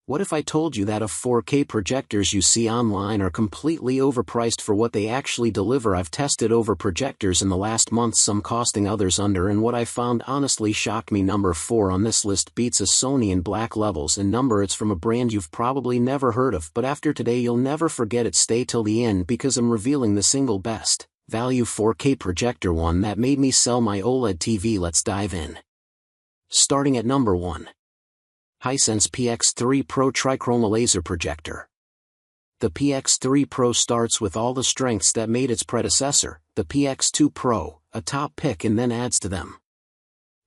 What if I told you that 4K projectors you see online are completely overpriced for what they actually deliver? I've tested over projectors in the last month, some costing others under, and what I found honestly shocked me. Number 4 on this list beats a Sony in black levels and number. It's from a brand you've probably never heard of, but after today you'll never forget it. Stay till the end because I'm revealing the single best value 4K projector, one that made me sell my OLED TV. Let's dive in. Starting at number 1. Hisense PX3 Pro TriChroma Laser Projector. The PX3 Pro starts with all the strengths that made its predecessor, the PX2 Pro, a top pick, and then adds to them.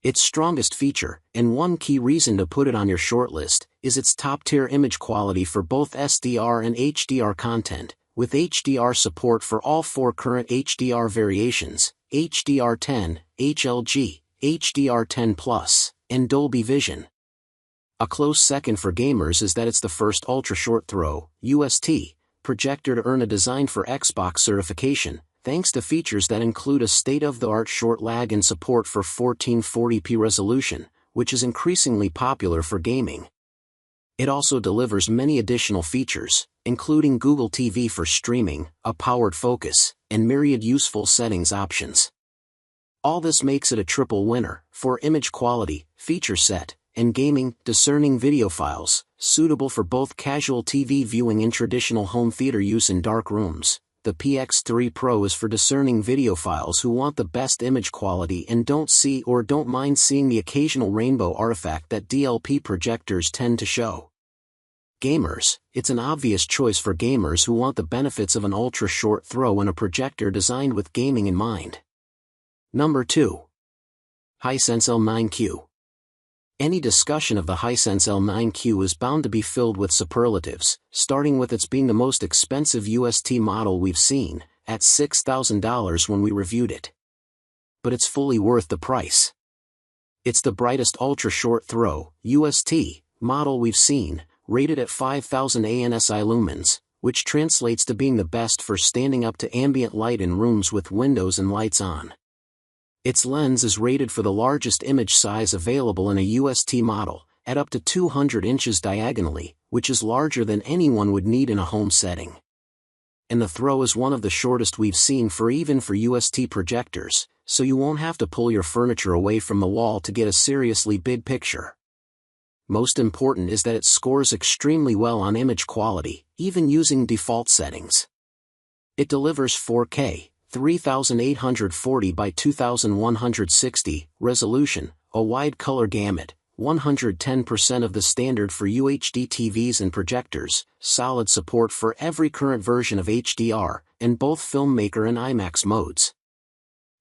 Its strongest feature, and one key reason to put it on your shortlist, is its top-tier image quality for both SDR and HDR content, with HDR support for all 4 current HDR variations, HDR10, HLG, HDR10+, and Dolby Vision. A close second for gamers is that it's the first ultra-short-throw (UHD) projector to earn a Design for Xbox certification, thanks to features that include a state-of-the-art short lag and support for 1440p resolution, which is increasingly popular for gaming. It also delivers many additional features, including Google TV for streaming, a powered focus, and myriad useful settings options. All this makes it a triple winner for image quality, feature set, and gaming. Discerning video files, suitable for both casual TV viewing and traditional home theater use in dark rooms. The PX3 Pro is for discerning videophiles who want the best image quality and don't see or don't mind seeing the occasional rainbow artifact that DLP projectors tend to show. Gamers, it's an obvious choice for gamers who want the benefits of an ultra-short throw and a projector designed with gaming in mind. Number 2. Hisense L9Q. Any discussion of the Hisense L9Q is bound to be filled with superlatives, starting with its being the most expensive UHD model we've seen, at $6,000 when we reviewed it. But it's fully worth the price. It's the brightest ultra-short throw UHD model we've seen, rated at 5000 ANSI lumens, which translates to being the best for standing up to ambient light in rooms with windows and lights on. Its lens is rated for the largest image size available in a UHD model, at up to 200 inches diagonally, which is larger than anyone would need in a home setting. And the throw is one of the shortest we've seen for UHD projectors, so you won't have to pull your furniture away from the wall to get a seriously big picture. Most important is that it scores extremely well on image quality, even using default settings. It delivers 4K, 3840 by 2160 resolution, a wide color gamut, 110% of the standard for UHD TVs and projectors, solid support for every current version of HDR, and both Filmmaker and IMAX modes.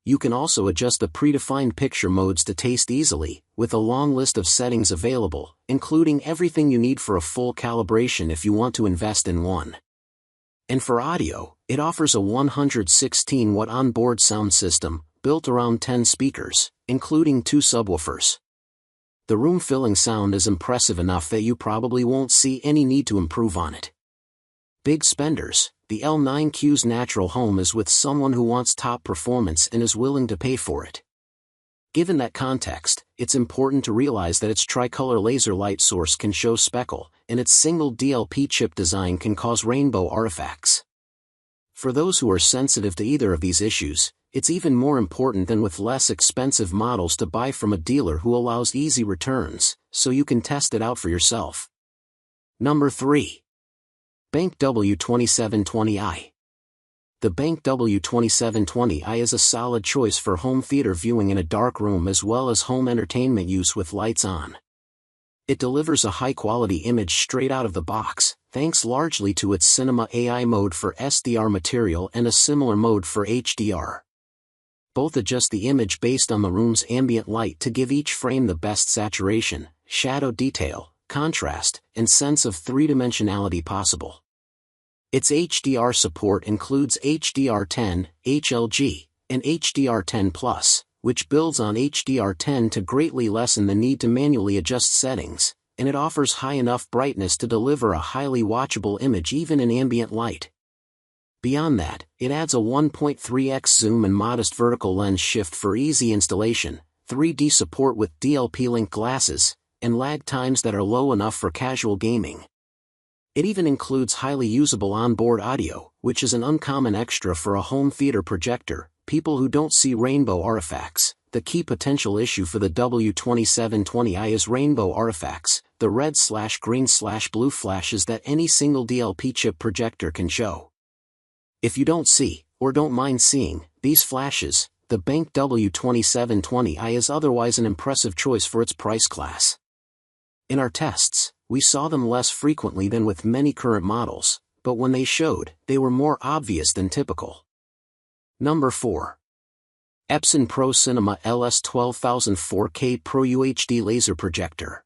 You can also adjust the predefined picture modes to taste easily, with a long list of settings available, including everything you need for a full calibration if you want to invest in one. And for audio, it offers a 116-watt onboard sound system, built around 10 speakers, including 2 subwoofers. The room-filling sound is impressive enough that you probably won't see any need to improve on it. Big spenders, the L9Q's natural home is with someone who wants top performance and is willing to pay for it. Given that context, it's important to realize that its tricolor laser light source can show speckle, and its single DLP chip design can cause rainbow artifacts. For those who are sensitive to either of these issues, it's even more important than with less expensive models to buy from a dealer who allows easy returns, so you can test it out for yourself. Number 3. BenQ W2720i. The BenQ W2720i is a solid choice for home theater viewing in a dark room as well as home entertainment use with lights on. It delivers a high-quality image straight out of the box, thanks largely to its Cinema AI mode for SDR material and a similar mode for HDR. Both adjust the image based on the room's ambient light to give each frame the best saturation, shadow detail, contrast, and sense of three-dimensionality possible. Its HDR support includes HDR10, HLG, and HDR10+, which builds on HDR10 to greatly lessen the need to manually adjust settings, and it offers high enough brightness to deliver a highly watchable image even in ambient light. Beyond that, it adds a 1.3x zoom and modest vertical lens shift for easy installation, 3D support with DLP-link glasses, and lag times that are low enough for casual gaming. It even includes highly usable onboard audio, which is an uncommon extra for a home theater projector. People who don't see rainbow artifacts. The key potential issue for the W2720i is rainbow artifacts, the red/green/blue flashes that any single DLP chip projector can show. If you don't see, or don't mind seeing, these flashes, the BenQ W2720i is otherwise an impressive choice for its price class. In our tests, we saw them less frequently than with many current models, but when they showed, they were more obvious than typical. Number 4. Epson ProCinema LS12000 4K Pro-UHD Laser Projector.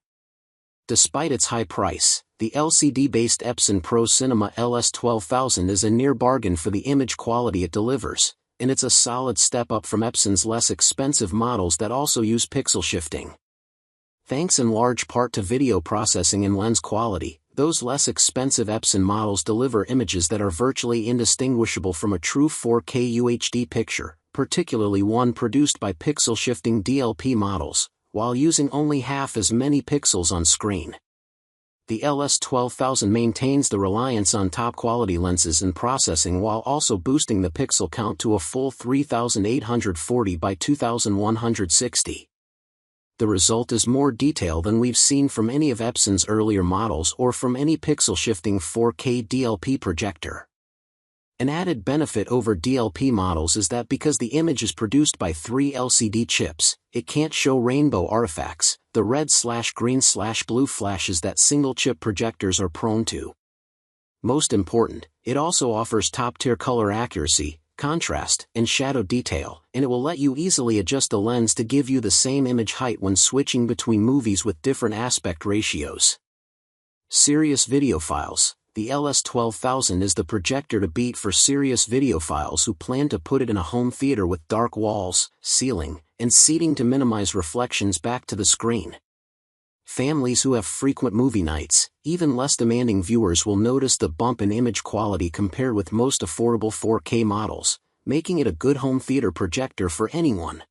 Despite its high price, the LCD-based Epson ProCinema LS12000 is a near bargain for the image quality it delivers, and it's a solid step up from Epson's less expensive models that also use pixel shifting. Thanks in large part to video processing and lens quality, those less expensive Epson models deliver images that are virtually indistinguishable from a true 4K UHD picture, particularly one produced by pixel-shifting DLP models, while using only half as many pixels on screen. The LS12000 maintains the reliance on top-quality lenses and processing while also boosting the pixel count to a full 3840 by 2160. The result is more detail than we've seen from any of Epson's earlier models or from any pixel-shifting 4K DLP projector. An added benefit over DLP models is that because the image is produced by 3 LCD chips, it can't show rainbow artifacts, the red/green/blue flashes that single-chip projectors are prone to. Most important, it also offers top-tier color accuracy, contrast, and shadow detail, and it will let you easily adjust the lens to give you the same image height when switching between movies with different aspect ratios. Serious videophiles. The LS12000 is the projector to beat for serious videophiles who plan to put it in a home theater with dark walls, ceiling, and seating to minimize reflections back to the screen. Families who have frequent movie nights, even less demanding viewers will notice the bump in image quality compared with most affordable 4K models, making it a good home theater projector for anyone.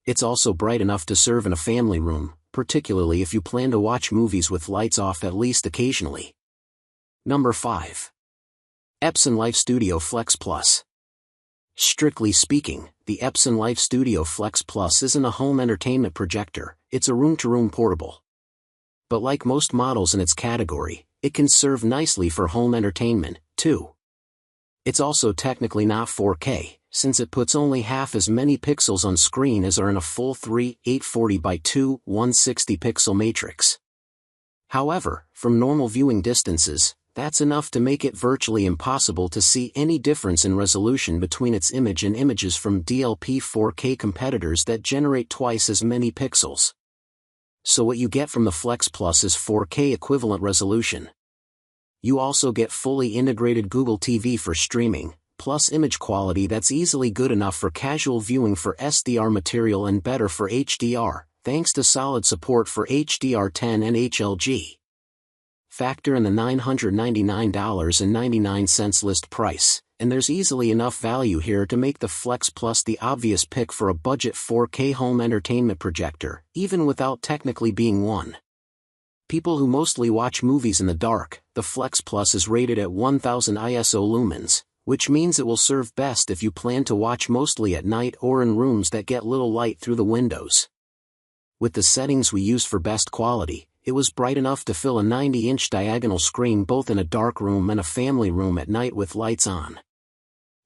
It's also bright enough to serve in a family room, particularly if you plan to watch movies with lights off at least occasionally. Number 5. Epson Lifestudio Flex Plus. Strictly speaking, the Epson Lifestudio Flex Plus isn't a home entertainment projector, it's a room-to-room portable. But like most models in its category, it can serve nicely for home entertainment, too. It's also technically not 4K, since it puts only half as many pixels on screen as are in a full 3840 by 2160 pixel matrix. However, from normal viewing distances, that's enough to make it virtually impossible to see any difference in resolution between its image and images from DLP 4K competitors that generate twice as many pixels. So what you get from the Flex Plus is 4K equivalent resolution. You also get fully integrated Google TV for streaming, plus image quality that's easily good enough for casual viewing for SDR material and better for HDR, thanks to solid support for HDR10 and HLG. Factor in the $999.99 list price, and there's easily enough value here to make the Flex Plus the obvious pick for a budget 4K home entertainment projector, even without technically being one. People who mostly watch movies in the dark, the Flex Plus is rated at 1000 ISO lumens, which means it will serve best if you plan to watch mostly at night or in rooms that get little light through the windows. With the settings we used for best quality, it was bright enough to fill a 90-inch diagonal screen both in a dark room and a family room at night with lights on.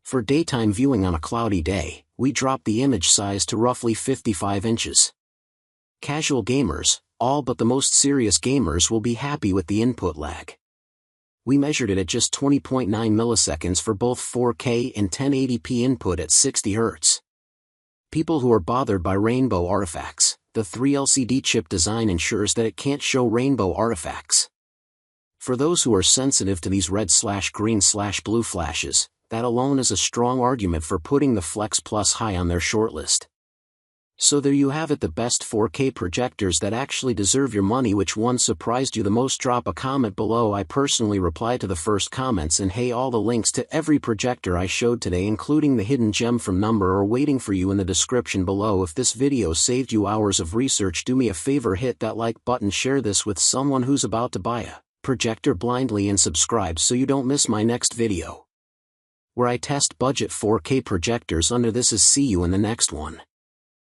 For daytime viewing on a cloudy day, we dropped the image size to roughly 55 inches. Casual gamers, all but the most serious gamers, will be happy with the input lag. We measured it at just 20.9 milliseconds for both 4K and 1080p input at 60 Hz. People who are bothered by rainbow artifacts, the 3 LCD chip design ensures that it can't show rainbow artifacts. For those who are sensitive to these red/green/blue flashes, that alone is a strong argument for putting the Flex Plus high on their shortlist. So there you have it, the best 4K projectors that actually deserve your money. Which one surprised you the most? Drop a comment below. I personally reply to the first comments, and hey, all the links to every projector I showed today, including the hidden gem from number, are waiting for you in the description below. If this video saved you hours of research, do me a favor, hit that like button, share this with someone who's about to buy a Projector blindly and subscribe so you don't miss my next video, where I test budget 4K projectors under this. See you in the next one.